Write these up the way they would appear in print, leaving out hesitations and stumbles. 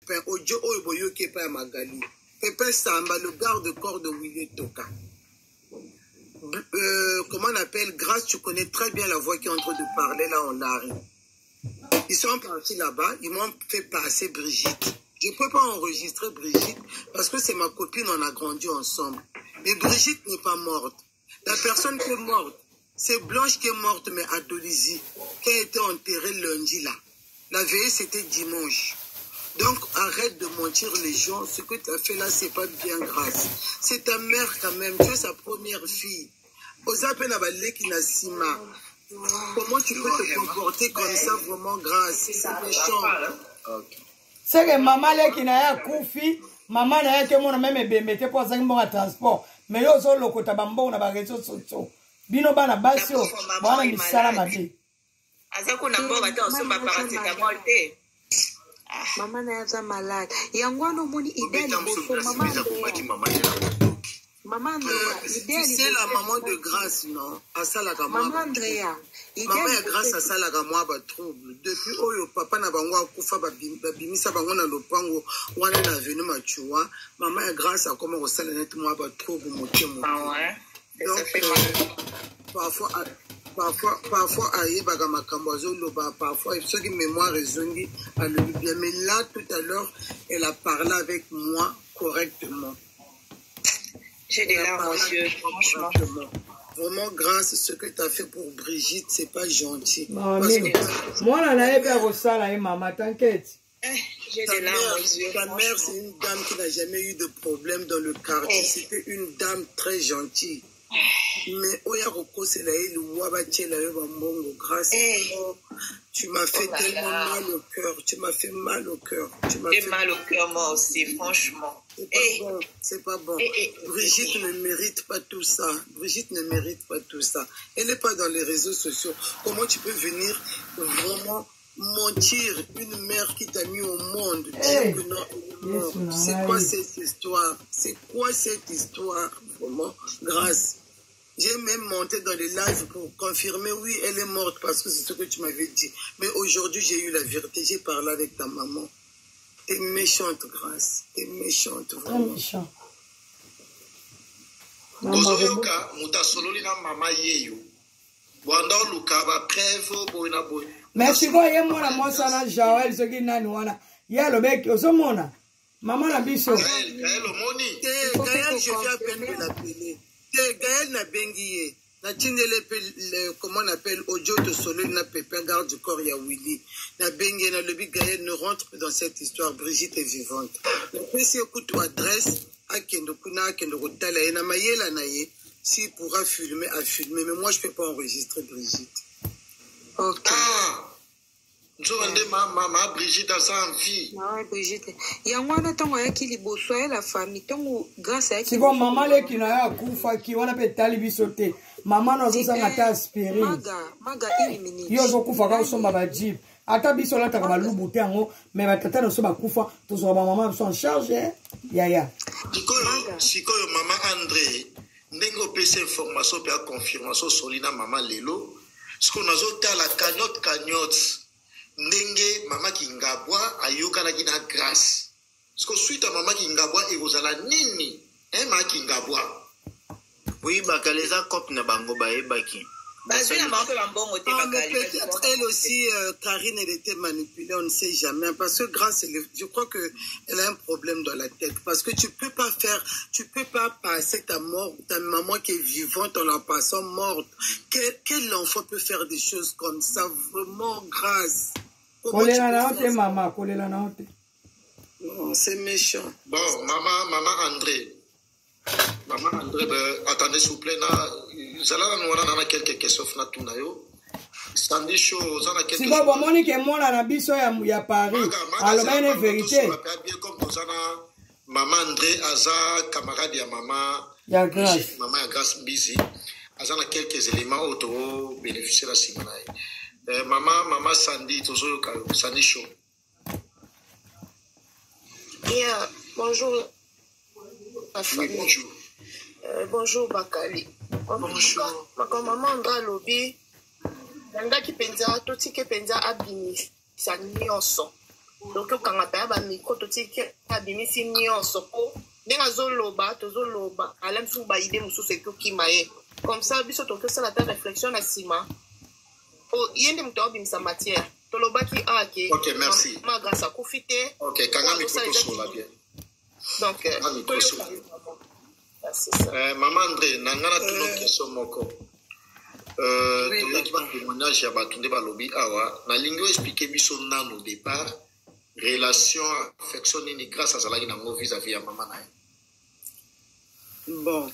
Pépin, Ojo Oboyo Kepa Magali. Pépin Samba, le garde-corps de Willy Toka. Comment on appelle, Grâce, tu connais très bien la voix qui est en train de parler là en arrive. Ils sont partis là-bas, ils m'ont fait passer Brigitte. Je ne peux pas enregistrer Brigitte parce que c'est ma copine, on a grandi ensemble. Mais Brigitte n'est pas morte. La personne qui est morte, c'est Blanche qui est morte, mais à Dolisie, qui a été enterrée lundi là. La veille, c'était dimanche. Donc, arrête de mentir les gens. Ce que tu as fait là, c'est pas bien, Grâce. C'est ta mère quand même. Tu es sa première fille. Comment tu peux te comporter comme ça, vraiment, Grâce? C'est méchant. C'est que maman qui n'a pas koufi, maman n'a pas mon même bébé pour ça bon transport. Mais yo zo loko tabambo na ba réseaux sociaux. Bino bana basio, bana misala mabe. Azako na mboka ta osomba paracetamol te. Maman n'a malade. Yangwano moni idée de maman. Maman Andrea, c'est la maman de Grâce, non? À ça la maman Andrea. Maman est Grâce à ça la gamme ba trouble. Depuis oyo papa na bango akufa babimisa bango na lopango wana na venu machuwa. Maman est Grâce à comment osala net moi ba trouble motemo. Ah ouais. Donc parfois aïe baga makambo zoloba, parfois ceux qui mémoire ezongi à le bien, mais là tout à l'heure elle a parlé avec moi correctement. J'ai des larmes aux yeux, franchement. Vraiment, Grâce, ce que tu as fait pour Brigitte, c'est pas gentil. Moi, là, là, maman, t'inquiète. J'ai des larmes aux yeux. Ta mère, c'est une dame qui n'a jamais eu de problème dans le quartier. C'était une dame très gentille. Mais Oya Roko, c'est là, le Wabaché, là, Grâce. Tu m'as fait tellement mal au cœur. Tu m'as fait mal au cœur. J'ai mal au cœur, moi aussi, franchement. C'est pas bon. Brigitte ne mérite pas tout ça. Brigitte ne mérite pas tout ça. Elle n'est pas dans les réseaux sociaux. Comment tu peux venir vraiment mentir une mère qui t'a mis au monde, dire que non, c'est quoi cette histoire? C'est quoi cette histoire? Vraiment, Grâce. J'ai même monté dans les lives pour confirmer, oui, elle est morte parce que c'est ce que tu m'avais dit. Mais aujourd'hui, j'ai eu la vérité. J'ai parlé avec ta maman. T'es méchante, Grâce. T'es méchante, vraiment. Très méchant. Ozoyoka, mutasololi na mama yeyo. Wanda luka ba preuve boina boina. Merci beaucoup, y'a mon amour, ça n'a Joël, ce qui n'a pas. Y'a le mec, au sommet. Maman la biso. Gaël Omoni. Gaël, je viens à peine de l'appeler. Gaël n'a bengié. Na tindele comment on appelle Ojo de Soleil na Pépin garde du corps ya Willy. Na bengié na lebi Gaël ne rentre dans cette histoire. Brigitte est vivante. Le PC écoute ou adresse à Kendo Kuna, Kendo Rotala et na mayela na ye. S'il pourra filmer, à filmer. Mais moi, je ne peux pas enregistrer Brigitte. Ok. Ah! Maman Brigitte a sa vie. Ah, Brigitte. Il y a un temps qui liboso la famille. Grâce à qui. Maman le qui n'a pas koufa qui on appelle talibi sauté. Maman n'a pas été aspirée. Maga éliminé. Yo zo koufa quand on va dire. Ata biso la ta ba lubuté ngo mais ba tata no so ba koufa to so ba maman sont chargés. Ya. Sikoyo maman André. Ndenge opesa information pe a confirmation solina maman lelo. Ce qu'on a zota la cagnotte. Ndenge mama Kingabwa ayoka la gina grâce. Parce que suite à mama Kingabwa et vous allez nini, mama Kingabwa. Oui, bakaleza cop na bango bae baki. Peut-être elle aussi, Karine, elle était manipulée, on ne sait jamais. Parce que Grâce, je crois qu'elle a un problème dans la tête. Parce que tu peux pas passer ta mort, ta maman qui est vivante en la passant morte. Quel enfant peut faire des choses comme ça? Vraiment, Grâce. Non, c'est méchant. Bon, maman André. Maman André, attendez s'il vous plaît, nous allons quelques questions. Si vous voulez que moi, la biso ya Paris, alors il y a une vérité. Maman André, Aza, camarade de maman, ya Grâce. Maman ya Grâce busy. Aza na quelques éléments auto bénéficier la simanaï. Maman Sandy, Sandy Show. Yeah, bonjour. Oui, bonjour. Bonjour Bakali. Bonjour. Maman Andra Lobi. Nanga ki penza, toti ke penza abini. Sa nyonso. donc okangata ya bamikro totiki abimisi nyonso po ndenge azoloba tozoloba ala mosusu baide mosusu ekokima ye comme ça biso tokosala ta réflexion na nsima po ye nde moto aobimisa matière tolobaki ake ma grâce akufi te donc Maman André nangana tuno question moko toyaki batémoignage ya bato nde balobi awa nalingi oexplike biso nano au départ relation affection nini grâce azalaki nango vis-à-vis ya mama na ye. Bon,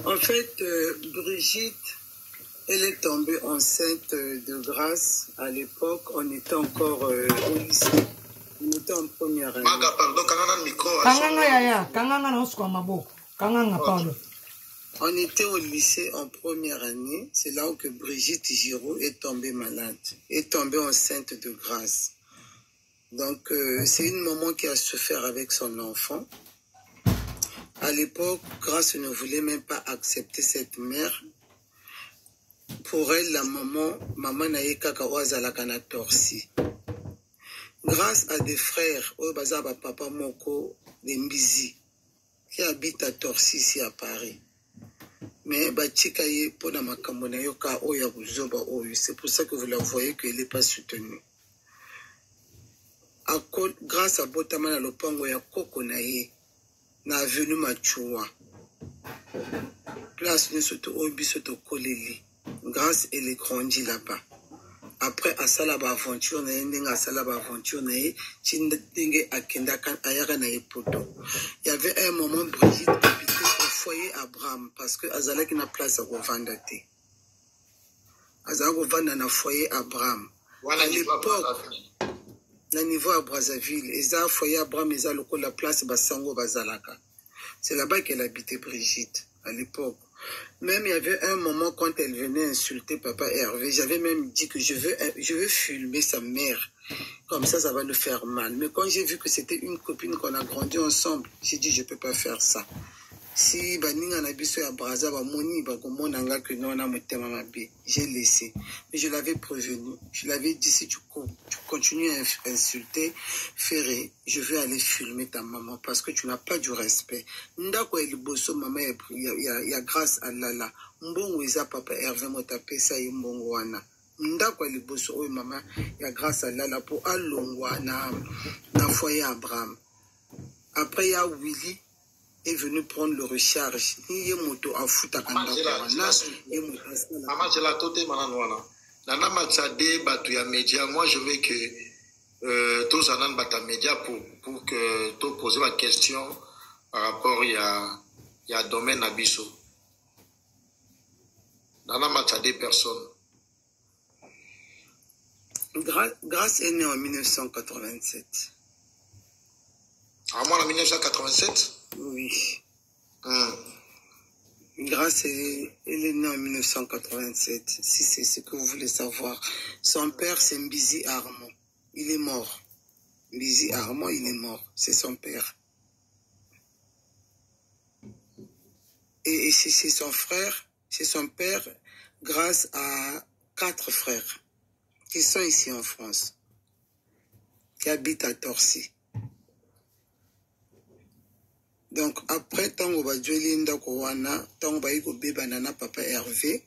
en fait, Brigitte, elle est tombée enceinte de grâce à l'époque. On était encore au lycée. On était en première année. Maga, pardon, kangana micro. On était au lycée en première année. C'est là où que Brigitte Giraud est tombée malade, est tombée enceinte de grâce. Donc, c'est une maman qui a souffert avec son enfant. À l'époque, Grâce ne voulait même pas accepter cette mère. Pour elle, la maman n'a eu qu'à Kawazalakana torsi. Grâce à des frères, Obazaba Papa Moko de Mbizi, qui habitent à Torsi ici à Paris. Mais Bachikaye Pona Makamona Yoka Oya Buzoba Oyo. C'est pour ça que vous la voyez qu'elle n'est pas soutenue. Grâce à Botamana Lopango ya Koko Naye. Na avenue Machua. Place de Soto Obi Soto Koleli. Grâce elle est grandie là-bas. Après Asalaba aventure na yendenga Asalaba aventure na ye chindenge akenda kan ayara na yepoto. Il y avait un moment Brigitte habitait au foyer Abraham parce que Azala qui na place à Rovanda te. Azala Rovanda na foyer Abraham. À l'époque na niveau à Brazzaville, Eza foyer Abraham, Eza loko la place Basango Bazalaka. C'est là-bas qu'elle habitait Brigitte, à l'époque. Même il y avait un moment quand elle venait insulter papa Hervé, j'avais même dit que je veux filmer sa mère. Comme ça va nous faire mal. Mais quand j'ai vu que c'était une copine qu'on a grandi ensemble, j'ai dit je peux pas faire ça. Si Baninga Nabiso à Brazza, Moni, Bagomonanga, que non, j'ai laissé. Mais je l'avais prévenu. Je l'avais dit, si tu continues à insulter, Ferré, je vais aller filmer ta maman parce que tu n'as pas du respect. Ndako el bosso, maman, il y a grâce à Lala. Mbongo Eza, papa Hervé, Motape, ça y Mbongoana. Ndako el bosso, oh maman, il y a grâce à Lala pour Alongwa, na foyer Abraham. Après, il y a Willy. Est venu prendre le recharge. Il y a moto à foutre à Maman, j'ai la totale mananwana. Nana Matsade, Batuya Média. Moi, je veux que tous en bata média pour que tu poses la question par rapport il y a domaine Abisso. Nana Matsade, personne. Grâce est née en 1987. Ah, moi, en 1987? Oui. Grâce, elle est née en 1987, si c'est ce que vous voulez savoir. Son père, c'est Mbizi Armand. Il est mort. Mbizi Armand, il est mort. C'est son père. Et c'est son frère, c'est son père, grâce à 4 frères qui sont ici en France, qui habitent à Torcy. Donc après tango ba jolinda ko wana tango ba yiko beba nana papa Hervé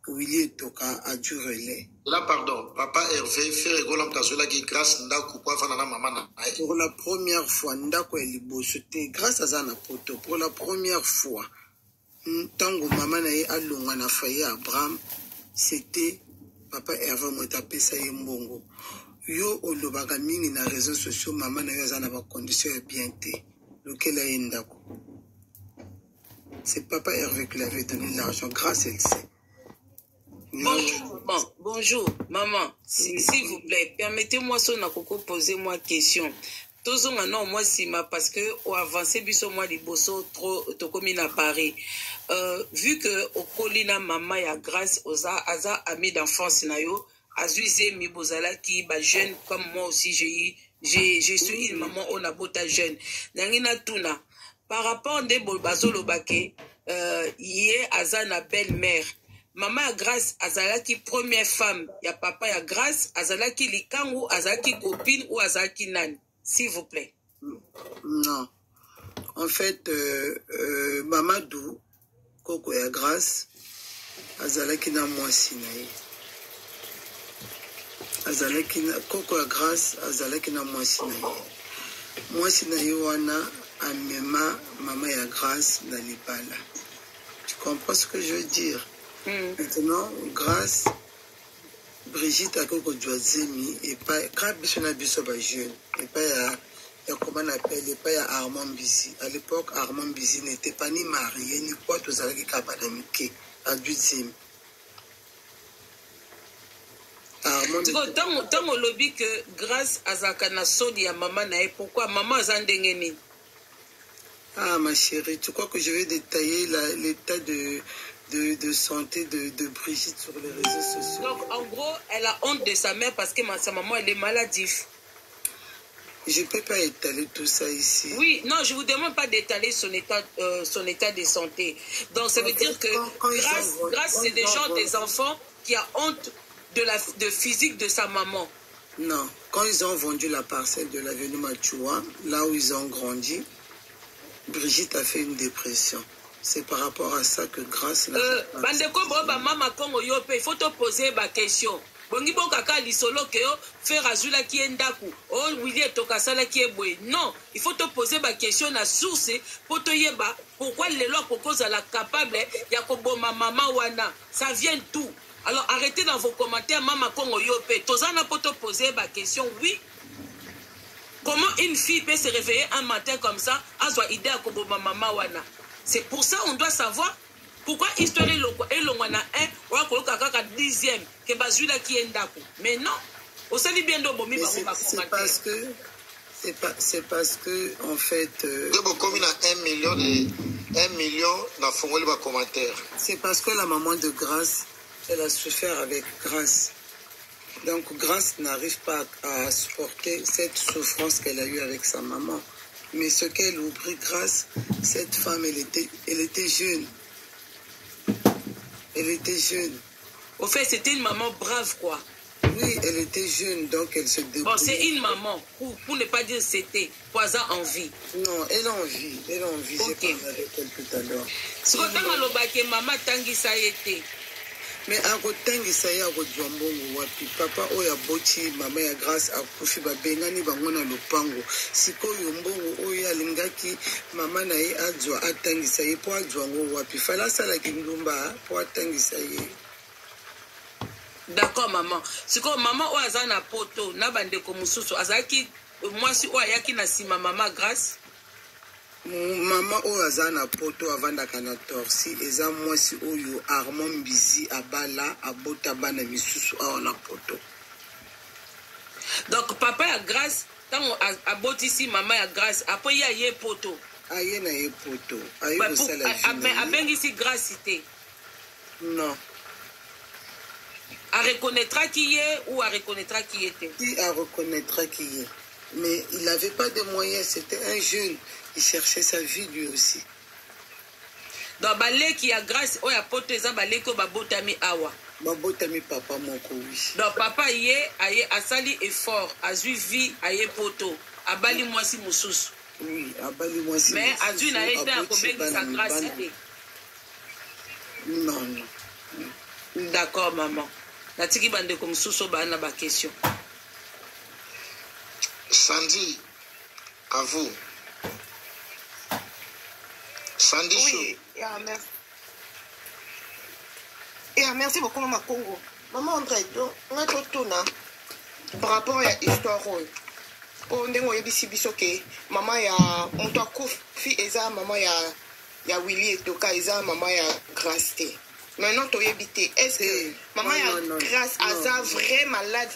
Willy toka a durelé. Là pardon, papa Hervé fait rigolam kazola qui grâce ndako kwa fana na mama na. Pour la première fois ndako elibosote grâce à Zana poto pour la première fois tango mama na ye alonga na faye Abraham c'était papa Hervé Motape sa mbongo. Yo olobaka mingi na réseaux sociaux mama na yo zana ba conditions bien té. Lequel a indako. C'est papa Hervé qui l'avait donné l'argent, grâce elle sait. Bonjour, maman. S'il vous plaît, permettez-moi son akoko poser moi question. Tous non moi sima parce que au avancé biso moi liboso trop tokomi na Paris. Vu que au colina maman ya grâce oza aza ami d'enfance na yo, azuise mi bozala ki ba jeune comme moi aussi je suis une maman on a bota jeune. Nangina tuna par rapport de Bolbazolo Bake, yé aza na belle-mère. maman ya Grâce azalaki première femme ya papa ya Grâce, azalaki likangu, azalaki copine ou azalaki nani, s'il vous plaît? Non. En fait, Mamadou, Koko ya Grâce, azalaki na mwasi na ye. Azalaki na Koko ya Grâce, azalaki na mwasi na ye. Mwasi na ye wana amema maman ya Grâce na libala. Tu comprends ce que je veux dire? Maintenant, Grâce, Brigitte a Koko Djoazemi, et pas, quand biso na biso ba jeune, et pas ya comment on appelle, et pas ya Armand Bizi. À l'époque, Armand Bizi n'était pas ni marié, ni quoi, tout ça, qui kabadamike, à 8e. Tant au lobby que Grâce à Zakana Sodi à maman nae, pourquoi maman a zandengeni? Ah ma chérie, tu crois que je vais détailler l'état de santé de Brigitte sur les réseaux sociaux? Donc en gros, elle a honte de sa mère parce que sa maman elle est maladive. Je ne peux pas étaler tout ça ici. Oui, non, je ne vous demande pas d'étaler son état de santé. Donc ça veut dire que Grâce c'est des gens, des enfants qui ont honte de physique de sa maman. Non, quand ils ont vendu la parcelle de l'avenue Machoua, là où ils ont grandi, Brigitte a fait une dépression. C'est par rapport à ça que Grâce... Bandeko Boba Mama Kongo Yope, il faut te poser ma question. Bongi bon kaka lisolo ke yo faire azula ki endaku o Willy tokasala ki eboy. Non, il faut te poser ma question na source pour te yeba pourquoi les lois proposent à la capable ya ko boma mama wana. Ça vient tout. Alors arrêtez dans vos commentaires Mama Kongo Yope. Tozana pour te poser ma question. Oui. Comment une fille peut se réveiller un matin comme ça, azwa idée à ko boma mama wana. C'est pour ça on doit savoir pourquoi histoire est longwana 1 ou encore kaka 10e que bazula qui est ndako. Mais non, au sali bien do bomi ba c'est parce que en fait comme il a 1 million dans fongoli ba commentaire. C'est parce que la maman de Grâce, elle a souffert avec Grâce. Donc Grâce n'arrive pas à supporter cette souffrance qu'elle a eue avec sa maman. Mais ce qu'elle oublie Grâce, cette femme elle était jeune. Elle était jeune. Au fait, c'était une maman brave, quoi. Oui, elle était jeune, donc elle se débrouille. Bon, c'est une maman, pour ne pas dire c'était, poison en vie. Non, elle a envie. Elle a envie, okay. J'ai parlé avec elle tout à l'heure. Ce que tu as dit, maman tangi ça été. Mais à côté ça y a Rodjambongo wapi papa oya boti mama ya Grâce akufi babengani bango na lopango sikoyo mbongo oya lingaki mama na ye adzwa atangisa ye po adzwa ngo wapi fala sala kindumba po atangisa ye. D'accord maman. Sikoyo mama oya zana poto na bandeko mususu azaki mwasi oya yaki na sima mama Grâce. Maman oyo aza na poto avandaka na torsi eza mwasi oyo Armand Bizi abala abota bana misusu awa na poto. Donc papa ya Grâce tango abotisi mama ya Grâce après ya ye poto. Aye na ye poto. Aye kosala vie. Abengisi Grâce te. Non. A reconnaîtra qui est ou a reconnaîtra qui était. Qui a reconnaîtra qui est. Mais il n'avait pas de moyens, c'était un jeune. Il cherchait sa vie lui aussi. Donc, balé qui a Grâce, oh, ya poto eza balé ko babotami awa. Babotami papa moko oui. Donc, papa yé, aye, asali effort, azui vie, aye poto. Abali mwasi mususu. Oui, abali mwasi. Mais azui na été à combien sa Grâce était. Non, non. D'accord, maman. Natiki bande comme mususu bana ba question. Sandy, à vous. Sandy oui, merci. Merci beaucoup, Maman Congo. Maman André, on a tout par rapport à l'histoire. On a dit que maman ya on doit couper eza maman ya Willy Toka eza maman ya Grâce. Maintenant tu es habité. Est-ce que maman ya Grâce a vrai malade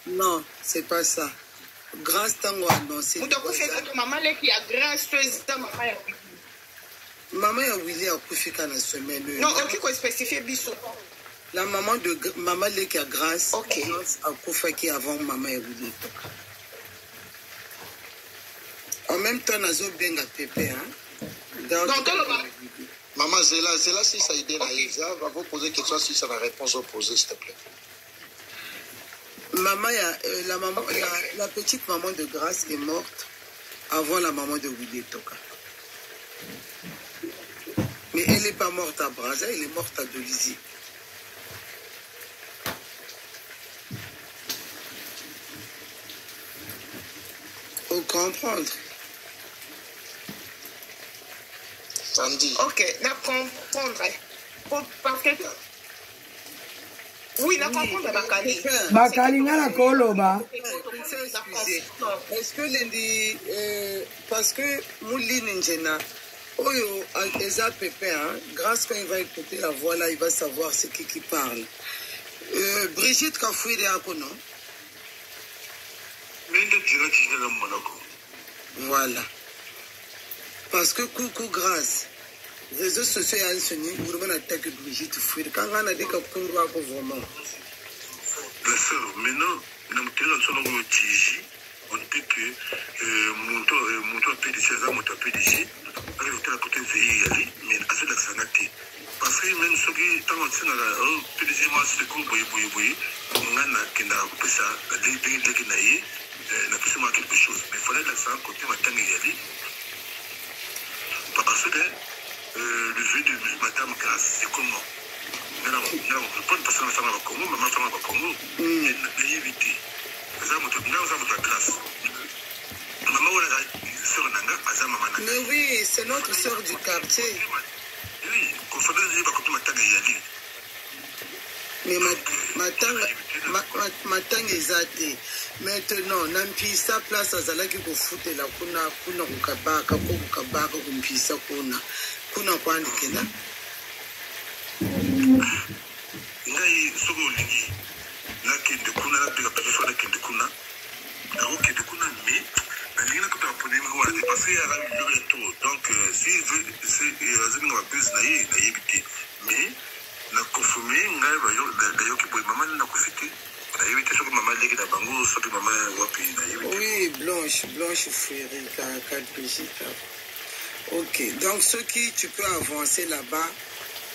Non, c'est pas ça. Grâce tango annoncé. Maman qui a Grâce maman ya maman ya Willy a couché quand la semaine. Non, on peut spécifier biso. La maman de maman qui a Grâce. OK. A couché qui avant maman ya Willy. En même temps nazo benga pépé hein. Donc Maman Zéla, si ça a aidé Naïsa, va vous poser question si ça la réponse opposée, s'il te plaît. Maman, la petite maman de Grâce est morte avant la maman de Willy Toka. Mais elle n'est pas morte à Brazza, elle est morte à Dolisie. Faut comprendre. Sandy. Ok, na comprendre. Parce que... Oui, na comprendre Bakali. Bakali nga na koloba. Est-ce que lundi, parce que Mouline Njena, Oyo, Eza Pépé, grâce quand il va écouter la voix là, il va savoir ce qui parle. Brigitte Kafouiri Akono. Voilà. Parce que coucou grâce. Réseaux sociaux et enseignés, vous devez attaquer Brigitte Fouiri. Quand on a dit qu'on va vraiment. La sœur, maintenant, nous avons dit on dit que mon PDG, mon PDG, arrive à côté de mais à ce que parce que même ceux qui sont en train PDG, moi, c'est quoi, boy, on a ça, n'a pas quelque chose. Mais il fallait laisser un côté maintenant y aller. Parce que le jeu de Madame Grâce, c'est comment? Nous avons pas de personne à la Congo, maman à la Congo, n'a évité. Nous avons la classe. Maman, on a sœur Nanga, mais oui, c'est notre sœur du quartier. Oui, qu'on soit dit que tu m'as dit. Mais matanga ezate maintenant nampisa place azalaki kofutela kuna kukabaka kumpisa kuna kwandikela ngai soko olingi nakende kuna napeka pepeso nakende kuna nakokende kuna me nalingi nakotaka polémique wana te parce que yaka biloko ya to donc si azalinga bapese na ye nayebi te mais na confirmé ngai bayoki boye mama nakufi te nayebi te soki mama leki na bango soki mama wapi nayebi te. Oui, Blanche Fouiri, Kat Brigitte. Ok, donc ceux qui tu peux avancer là-bas,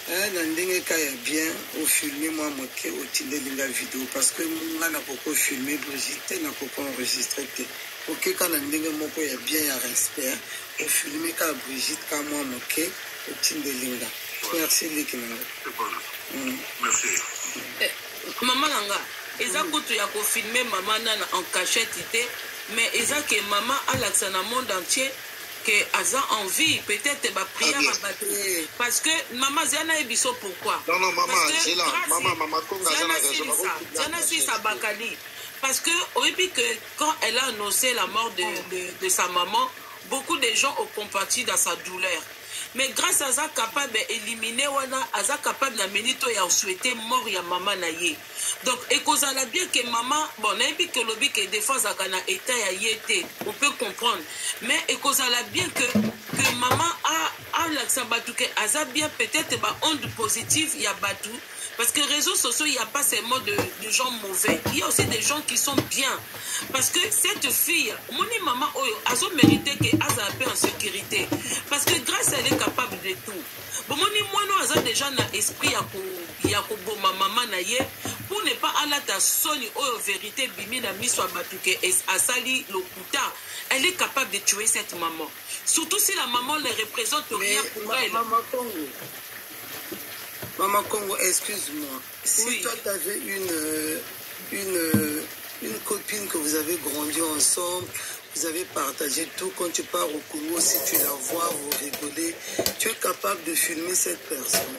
na ndenge kaya bien au filmer moi moke au tindelinga vidéo parce que nga na koko filmer Brigitte na koko enregistrer te. Ok, kana ndenge moko ya bien ya respect au filmer ka Brigitte ka moi moke au tindelinga. Merci Likina. Merci. Maman Langa, eza kutu ya filmer maman nana en cachette ité, mais eza que maman a l'accès dans le monde entier que aza envie peut-être ba prière à battre parce que maman zana ebiso pourquoi? Non maman, j'ai là maman konga zana raison. Zana si sa bakali parce que oui que quand elle a annoncé la mort de sa maman, beaucoup de gens ont compati dans sa douleur. Mais grâce à ça, capable d'éliminer, à ça capable d'amener toi à souhaiter mort ya maman naïe. Donc, et cause la bien que maman, bon, n'importe que lobby que des fois ça kana état ya yété, on peut comprendre. Mais et cause la bien que maman a l'accent batou que a bien peut-être ba onde positive ya batou. Parce que les réseaux sociaux, il n'y a pas seulement de gens mauvais. Il y a aussi des gens qui sont bien. Parce que cette fille, mon maman, elle a mérité qu'elle soit un peu en sécurité. Parce que grâce à elle est capable de tout. Bon, moi, nous avons déjà un esprit à maman pour ne pas aller à Sony ou vérité, bimi na mi soit batouke et à sali le kuta. Elle est capable de tuer cette maman. Surtout si la maman ne représente rien pour elle. Maman Congo, excuse-moi. Si oui. Toi, tu avais une copine que vous avez grandi ensemble, vous avez partagé tout, quand tu pars au Congo, si tu la vois, vous rigolez, tu es capable de filmer cette personne?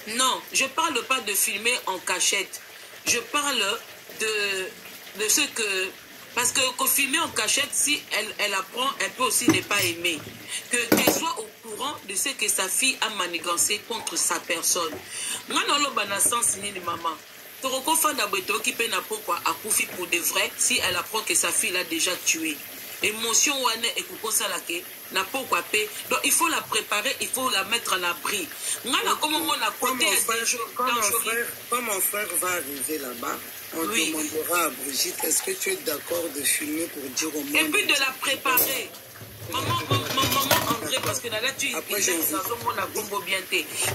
Non, je ne parle pas de filmer en cachette. Je parle de ce que... Parce que filmer en cachette, si elle apprend, elle peut aussi ne pas aimer. Qu'elle soit au courant de ce que sa fille a manigancé contre sa personne. Moi, dans le bon sens, ni maman. Toroko Fanda Beto qui peut n'a pourquoi à Koufi pour de vrai si elle apprend que sa fille l'a déjà tué. Émotion wane et Kouko Salake n'a pourquoi paix. Donc il faut la préparer, il faut la mettre en abri. Quand mon frère va arriver là-bas, on demandera à Brigitte, est-ce que tu es d'accord de filmer pour dire au monde? Et puis de la préparer. maman André, parce que là tu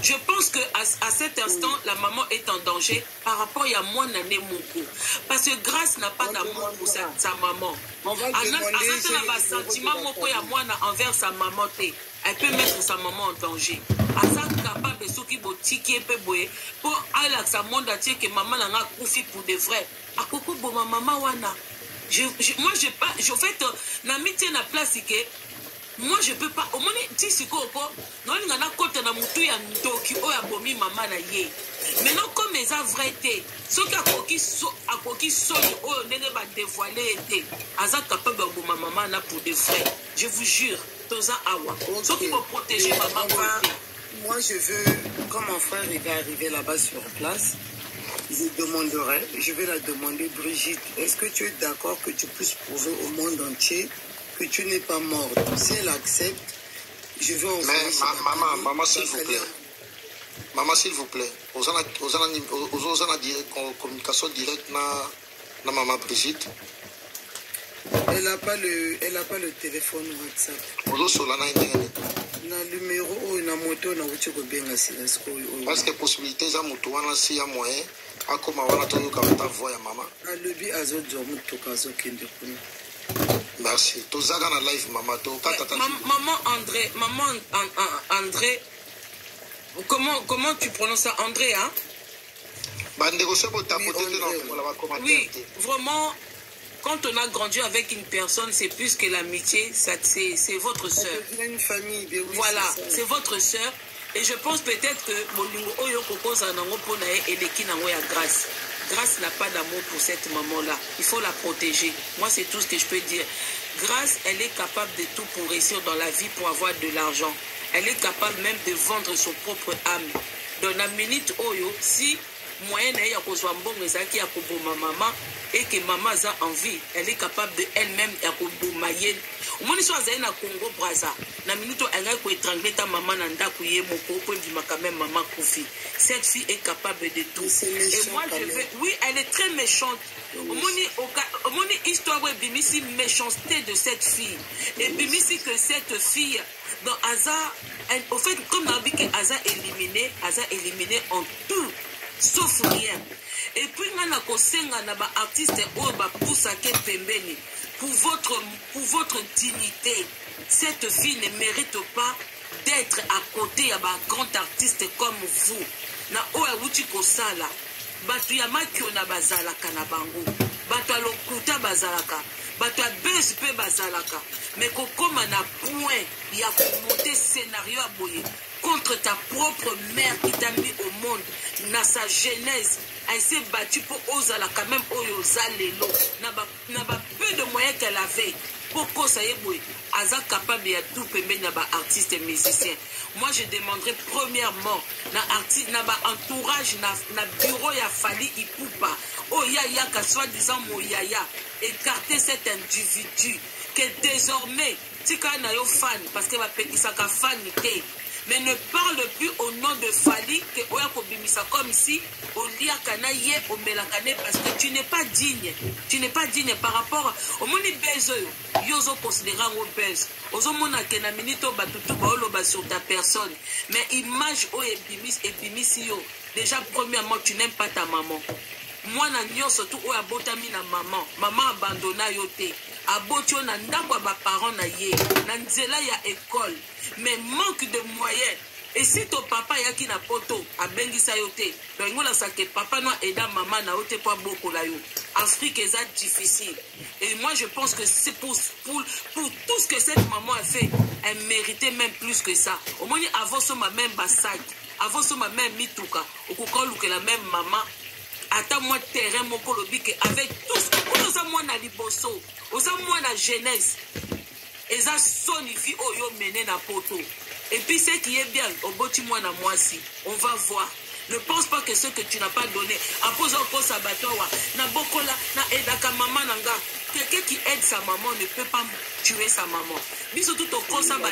je pense que à cet instant, la maman est en danger par rapport à moi Nané Moko. Parce que Grâce n'a pas d'amour pour sa maman. Envers sa maman. Elle peut mettre sa maman en danger. Capable de qui pour aller à sa monde entier que maman n'a confié pour de vrai. À Coco Boma maman wana. Moi je pas je fait l'amitié na place que moi je peux pas au moins ti sikoko non ngana kota na mutu ya ndoki o ya bomi maman na ye. Maintenant comme les a vrai té ce akoki soni o ndenge ba dévoiler été aza capable de boma maman na pour de vrai. Je vous jure toza awa. Ce qui va protéger maman. Moi, je veux, quand mon frère il va arriver là-bas sur place, je vais la demander, Brigitte, est-ce que tu es d'accord que tu puisses prouver au monde entier que tu n'es pas morte? Si elle accepte, je vais envoyer... Mais maman, s'il vous plaît. Maman, s'il vous plaît. Aux communication directe na maman Brigitte. Elle n'a pas le téléphone WhatsApp. Na numéro na moto na uchi ko benga silence ko parce que possibilité za moto wana si ya moyen akoma wana to yo ka ta voix ya mama alobi azodzo moto kazo kende kuna. Merci to zaga na live mama to kata maman André comment tu prononces ça André hein bande ko sebo tapoter dans la commentaire. Oui vraiment. Quand on a grandi avec une personne, c'est plus que l'amitié, c'est votre sœur. Une famille, oui, voilà, c'est votre sœur. Et je pense peut-être que Grâce n'a pas d'amour pour cette maman-là. Il faut la protéger. Moi, c'est tout ce que je peux dire. Grâce, elle est capable de tout pour réussir dans la vie, pour avoir de l'argent. Elle est capable même de vendre son propre âme. Dans la minute Oyo, si moyen n'a ya kozwa mbongo ezaki ya koboma maman et que maman a envie, elle est capable de elle-même ya koboma ye. Omoni so azali na Congo Brazza, na minute elle ko étrangler ta maman na ndako ye moko po bima quand même maman Kofi. Cette fille est capable de tout. Et moi je veux, oui, elle est très méchante. Omoni histoire de bimisi méchanceté de cette fille. Et bimisi que cette fille dans Aza, au fait comme on a dit que Aza éliminé en tout. Sauf rien. Et puis, artiste pour votre dignité. Cette fille ne mérite pas d'être à côté d'un grand artiste comme vous. Na oya wuti kosala. Batu ya makyo na bazalaka na bango. Batu ya lokuta bazalaka. Batu ya BSP bazalaka. Mais kokoma na point ya monter scénario à boye. Contre ta propre mère qui t'a mis au monde, dans sa jeunesse, elle s'est battue pour Ozala quand même Oyoza Lelo. N'a pas peu de moyens qu'elle avait. Pourquoi ça y est, Aza capable de tout permettre n'a pas artiste et musicien. Moi je demanderais premièrement, n'a pas entourage, n'a bureau ya Fali Ipupa. Oh yaya, qu'à soi-disant mon yaya, écarter cet individu que désormais, tu connais un fan parce que va payer sa fanité. Mais ne parle plus au nom de Fali que Oyakobimisa comme si au liakanaye au melakane parce que tu n'es pas digne. Tu n'es pas digne par rapport au moni bezo yozo considérant au bezo. Ozo mona kena minito batutu baoloba sur ta personne. Mais image o ebimisi yo. Déjà premièrement tu n'aimes pas ta maman. Moi na nyo surtout o abotami na maman. Maman abandonna yo te. Abotio na ndako ba parents na ye. Na nzela ya école. Mais manque de moyens. Et si ton papa yaki na poto a bengisa yote, donc on a ça que papa noa aida maman na yote pas beaucoup là yo. Afrique est difficile. Et moi je pense que c'est pour tout ce que cette maman a fait, elle méritait même plus que ça. Au moins avant ça ma même bassag, avant ça ma même mituka, au kokolu que la même maman. Attends moi terrain mon kolobi que avec tout ce que nous avons na liboso, nous avons na jeunesse. Et ça sonifie oh yo mené na poto. Et puis ce qui est bien, au boti moi na moi si, on va voir. Ne pense pas que ce que tu n'as pas donné, à pose au pose à batoa, na bokola, na edaka maman nanga. quelqu'un qui aide sa maman ne peut pas tuer sa maman. Biso tout au kosa ba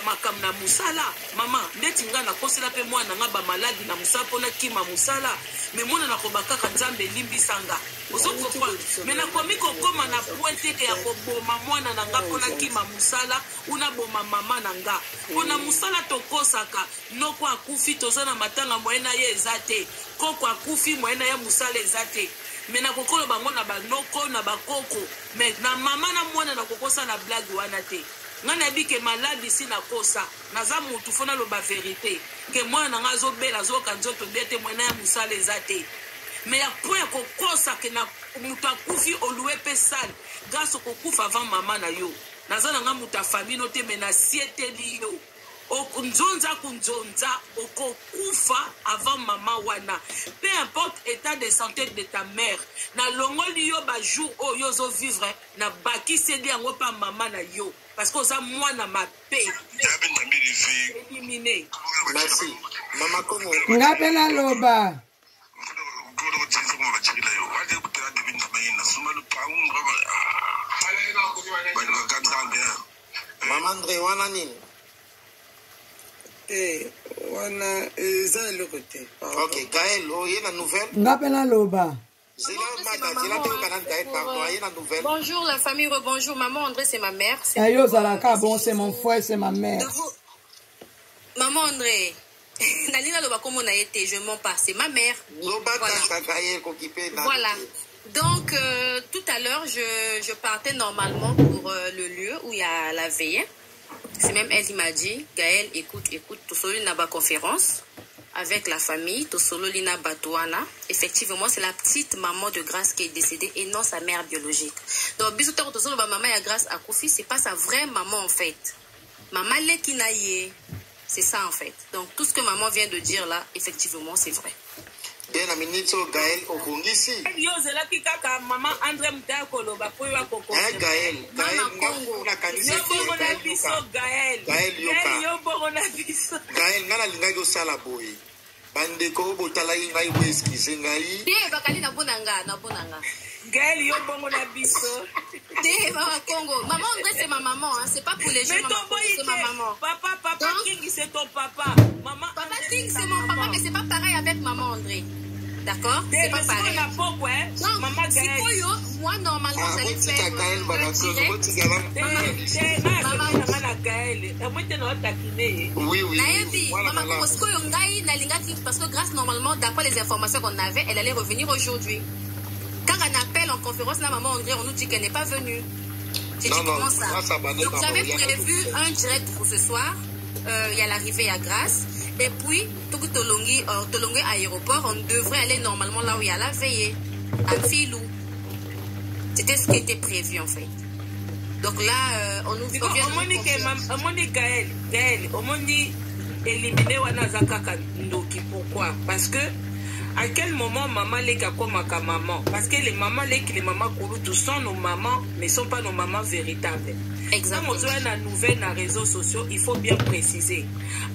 makam na musala. Maman, neti nga na kosela pe mwana nga ba maladi na musala pona kima musala. Mais mwana na kobaka kanzambe limbi sanga. Oso comprendre. Mais na komi kokoma na pointe ke ya koboma mwana na nga pona kima musala, una boma mama na nga. Pona musala to kosaka, noko akufi toza na matanga moyena ye ezate. Koko akufi moyena ya musala ezate. Mais na kokolo bango na banoko na bakoko. Mais na mama na mwana na kokosa na blague wana te. Ngana bi ke malade ici na kosa. Naza mutu fona lo ba vérité. Que mwana nga zo bela zo kanzoto bete mwana ya musala ezate. Mais ya point kokosa ke na mutu akufi oluwe pe sale. Grâce au kokufa avant mama na yo. Naza na nga muta famille no te mena siete li yo. Okunzonza kunzonza okokufa avant maman wana. Peu importe état de santé de ta mère. Na longoli yo ba jour o yo zo vivre na baki sedi yango pa maman na yo. Parce que oza mwana ma paix. Éliminé. Merci. Maman Congo. Ngapela loba. Maman André wana nini? Wana eza le côté. Ok, Gaël, oh, il y a une nouvelle. Ngapela loba. Bonjour la famille, rebonjour. Maman André, c'est ma mère. Ayo Zalaka, bon, c'est mon frère, c'est ma mère. Maman André, je mens pas, c'est ma mère. Voilà. Donc, tout à l'heure, je partais normalement pour le lieu où il y a la veillée. C'est même elle qui m'a dit, Gaël, écoute, tout seul, il n'y a pas conférence avec la famille, tout seul, il n'y a pas Batouana. Effectivement, c'est la petite maman de Grâce qui est décédée et non sa mère biologique. Donc, bisous, tout seul, maman a Grâce à Koufi, c'est pas sa vraie maman en fait. Maman Lekinaye, c'est ça en fait. Donc, tout ce que maman vient de dire là, effectivement, c'est vrai. Bien la minute Gaël Okongisi. Yo zela ki kaka maman André Mutaya koloba po yo koko. Gaël na kanisa. Yo bongo na biso Gaël. Yo bongo na biso. Gaël ngana linga yo sala boy. Bande ko botala ngai weski sengai. Tie bakali na bonanga. Gaël yo bongo na biso. Tie Maman Congo. Maman André c'est ma maman hein, c'est pas pour les gens. C'est ma maman. Papa King c'est ton papa. Maman Papa King c'est mon papa mais c'est pas pareil avec maman André. D'accord? C'est pas pareil. Non, moi normalement j'allais faire parce que grâce normalement d'après les informations qu'on avait, elle allait revenir aujourd'hui. Quand on appelle en conférence la maman André, on nous dit qu'elle n'est pas venue. J'ai dit comment ça? Donc j'avais prévu un direct pour ce soir. Il y a l'arrivée à Grâce. Et puis, Tolongi aéroport, on devrait aller normalement là où il y a la veillée, à Filou. C'était ce qui était prévu en fait. Donc là, on nous dit Gaël, on dit éliminer Wanazakaka Ndoki. Pourquoi? Parce que à quel moment maman les comme maman? Parce que les mamans les mamans tous sont nos mamans, mais ne sont pas nos mamans véritables. Exactement. Quand on a une nouvelle dans les réseaux sociaux, il faut bien préciser.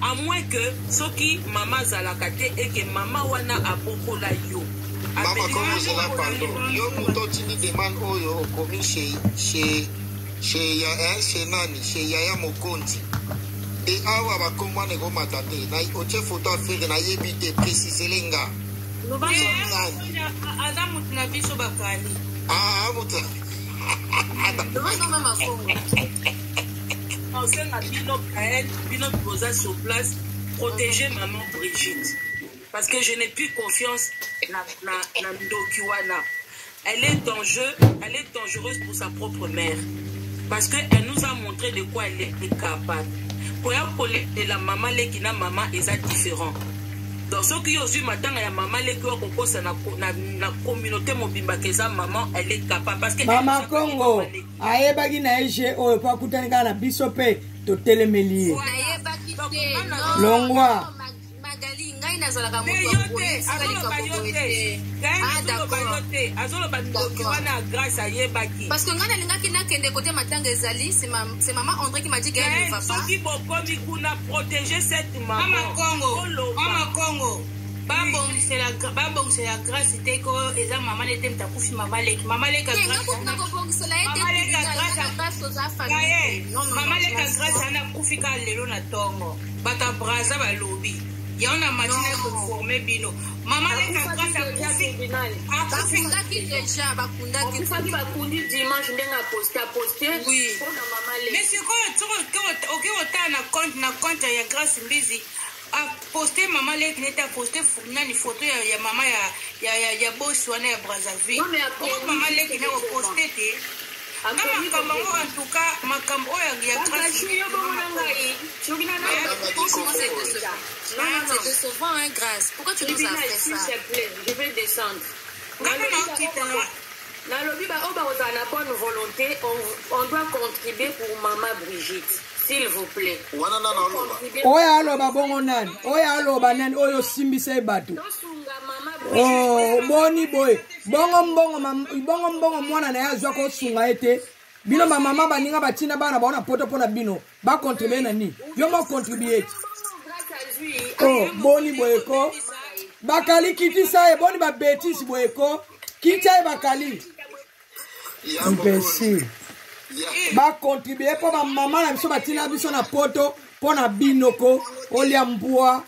À moins que ce qui maman zalakate et que maman wana a beaucoup la yo. Maman comment je la pardon. Yo muto tini demande oyo komi chez Nani, chez Yaya Mokonzi. Et awa ba komwa nego matate. Na oche photo affaire na yebite préciser lenga. Adam mutna biso bakali. Ah muta. Bino posa sur place, protéger maman Brigitte. Parce que je n'ai plus confiance dans Ndokiwana. Elle est dangereuse pour sa propre mère. Parce qu'elle nous a montré de quoi elle est capable. Pour de la maman, la maman est différent. Donc, ce qui est matin, la maman, la communauté mobimba keza maman, elle est capable. Parce que Maman Congo, ayebaki na eje oyo pa kutanika na biso pe to telemeli. Longwa. Magali ngai nazalaka moto parce que ngai nalingaki nakende côté matanga ezali c'est maman André qui m'a dit qu'elle ne va pas. Soki bokomi kuna protéger cette maman. Maman Congo. babongisela grâce te ko eza mama nete mtakufi mama leki mama leka grâce ana kufi ka lelo na tongo bato abraza balobi yao na matina ekoforme bino mama leka grâce akufaki bakundi dimanche ndenge aposte mais sikoyo oke otala na compte ya grâce mbizi a posté maman leki nete a posté nani photo ya mama ya bosi wana ya Brazzaville maman leki ne posté te na makambo ngo en tout cas makambo oyo ya grâce yo bomona ngai c'est décevant hein grâce pourquoi tu nous as fait ça s'il te plaît je vais descendre na lobi ba oba ota na bonne volonté on doit contribuer pour maman Brigitte. S'il vous plaît. Oya aloba bongo nani? Oya aloba nani? Oyo simbise batu. Oh, boni boy. Bongo mwana na ya zwa ko sunga ete. Bino mama baninga batina bana baona poto pona bino. Ba contribuer nani? Yo mo contribuer. Oh, boni boy ko. Bakali kitisa e boni ba betis boy ko. Kita e bakali. Imbécile. Ba contribuer pour ma maman na biso batina biso na poto pona binoko olia mbua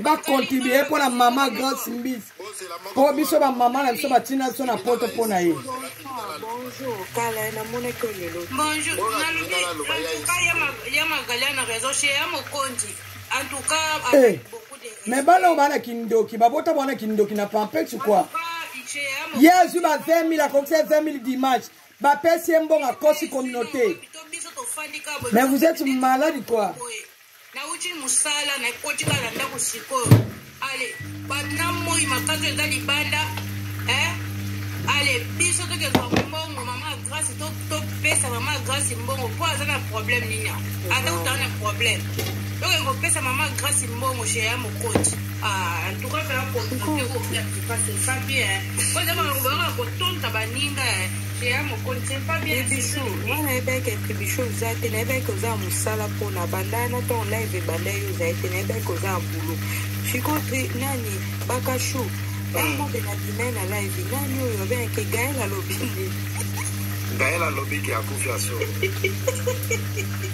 ba contribuer pour la maman grâce mbisi po biso ba maman na biso batina biso na poto pona ye bonjour kala na mona ko lelo bonjour ya magalia na réseau chez ya mokonzi en tout cas mais bana bana kindoki babota bana kindoki na pampex quoi yesu ba 20000 a coxé 20000 dimanche ba pesi mbongo à cause communauté mais vous êtes malade quoi na uchi musala na kotika la ndako siko allez batna moi makazo eza libanda allez biso to ke mbongo mama grâce to pesa mama grâce mbongo po azana problème nini ata utana problème. Donc, on peut sa maman grâce à mon cher mon coach. En tout cas, c'est pas bien. Quand on va voir ton tabaninga, chez mon coach, c'est pas bien. Voilà, et bien, quelques bichons, vous êtes un évêque aux armes, sala pour la bandana, ton live et bandana, vous êtes un évêque aux armes boulot. Chikotri, nani, bakachou. Un mot de la dimaine à live, nani, ou bien, que Gaël a lobby. Gaël a lobby qui a confiance.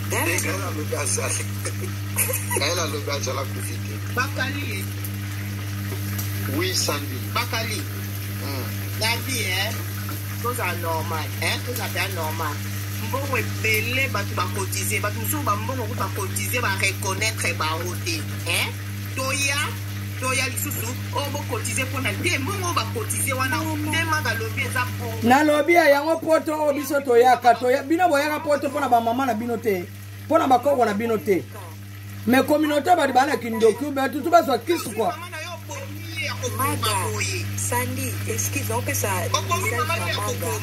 Gaël a lobby à ça. Gaël a lobby à ça la confité. Bakali. Oui, Sandy. Bakali. La vie, chose anormale, chose anormale. Mbongo ebele bato bakotize, bato mosusu bambongo bakotize bareconnaître baote. Toya lisusu o bokotize mpona te mbongo bakotize wana te manga lobi eza bongo. Na lobi yango poto o biso toyaka toya bino boyaka poto mpona bamama na bino te mpona bakoko na bino te mais communauté badi bana kindoki be tutu bazwa kisu quoi. Sandy, excuse on pesa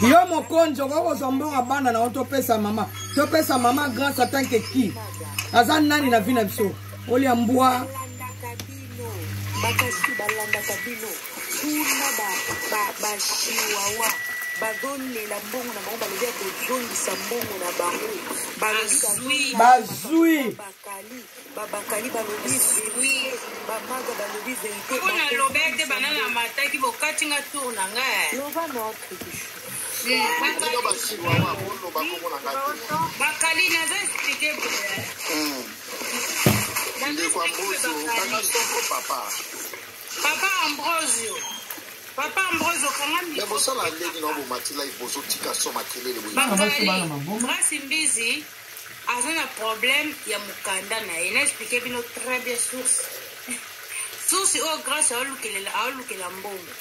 yo mokonzo koko zombonga bana na otopesa mama topesa mama grâce à tant que qui azan nani na vina biso olia mbwa bakasi balanda kabino kuna ba shiwawa badonne la mbongo na bango balobi ya kozongisa mbongo na bango bazwi babakali balobi bamaga balobi verité mpona lobete banana mataki bokatinga tour na ngai loba notre bakali naza explike Papa Ambrosio. Papa Ambrosio, comment il faut ça la légende dans vos matila il faut tika so makele le Grâce Mbizi a un problème il y a mukanda na il expliqué bino très bien source. Source au grâce à lukela mbongo.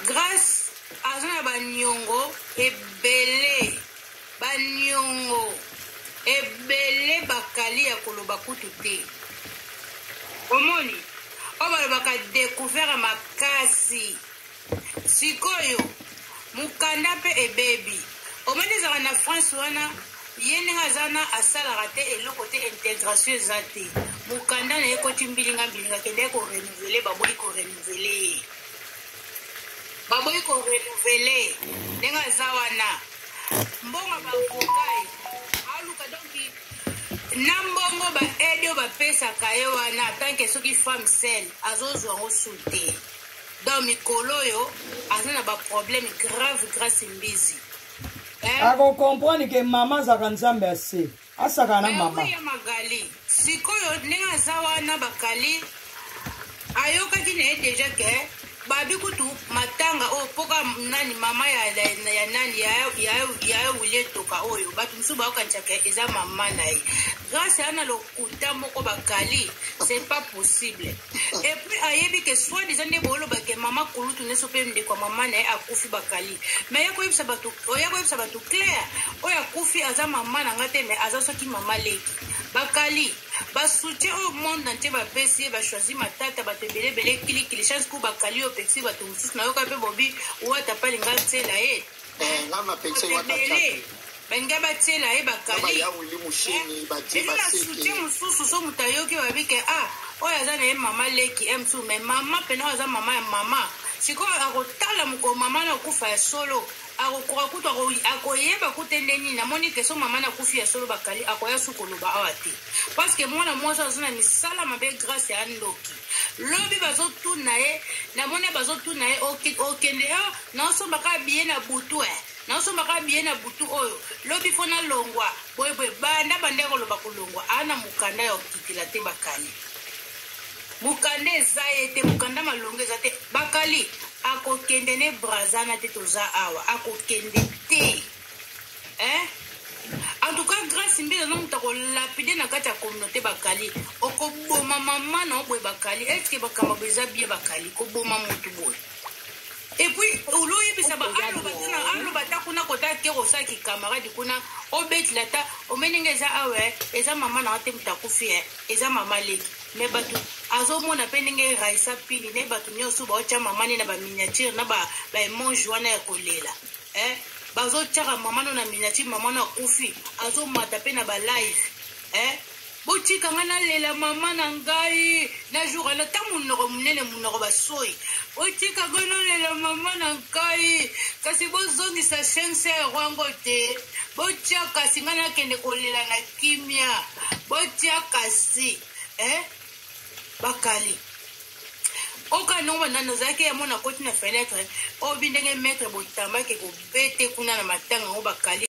Grâce a un banyongo ebele banyongo ebele bakali ya koloba kutu te. Omoni oba baka découvert makasi sikoyo mukanda pe ebebi omoni za na France wana yene ngazana asala rate eloko te intégration ezate mukanda na ekoti mbilinga kende ko renouveler baboyi ko renouveler nenga zawana mbonga ba vokai aluka donc Nambongo ba aide ba pesa kayo wana tant que soki femme seule azozwa ngo soute. Dans mikolo yo azana ba problème grave grâce mbizi. Ako comprendre que maman zaka nzambe ase. Asaka na mama. Ya magali. Sikoyo nenga zawana bakali. Ayoka kine déjà que babi kutu matanga o poka nani mama ya nani ya wile toka oyo batu msuba okanchaka eza mama na ye grâce à lo kutambo ko bakali c'est pas possible et puis ayebi que soit des années bolo ba ke mama kulutu ne sope mde kwa mama na ye akufi bakali mais yako yebisa batu clair oya kufi aza mama na ngate mais aza soki mama leki bakali ba soutien au monde entier ba pesi ba choisir matata ba tebele bele kili chance ku bakali o pexi ba tumsus na yoka pe bobi wa tapali ngatsela e ngama pexi wa tapali benga batsela e bakali ba ya wuli mushini ba tiba seki soutien mususu so mutayoki wa bike oya za na mama leki emsu mais mama pena za mama ya mama siko akotala muko mama na kufa ya solo akokora kutu akoyeba kutendeni na moni keso mama na kufi ya solo bakali akoya sukoloba awate parce que mwana mwasa azuna misala mabe grâce ya ndoki lobi bazotuna ye na moni bazotuna ye okende na osomba ka biye na butu na osomba ka biye na butu oyo lobi fona longwa boye banda bandeko loba kulongwa ana mukanda ya okitila te bakali mukanda eza ete mukanda malongo eza te bakali akokende ne brazana te toza awa akokende te en tout cas grâce mbila no mutako lapide na kati ya communauté bakali okoboma mama na obwe bakali est-ce que bakamba beza bien bakali koboma mutu boye et puis oloyebisa aloba ta kuna kota ke kosaki camarade kuna obetila ta omenenge eza awe eza mama na ate mutakufi eza mama leki me batu azomona pe ndenge raisa pili ne batu nyonso baotya mama ne na baminiature na baemonge wana ya kolela bazotyaka mama no na miniature mama no akufi azomata pe na balive botika nga nalela mama na ngai na jour wana ta monoko monene monoko basoi botika nga nalela mama na ngai kasi bozongisa chance ya rwango te botya kasi nga nakende kolela na kimia botya kasi bakali oka no banana zake ya mona koti na fenêtre obindenge maître botamba ke ko bete kuna na matanga ngo bakali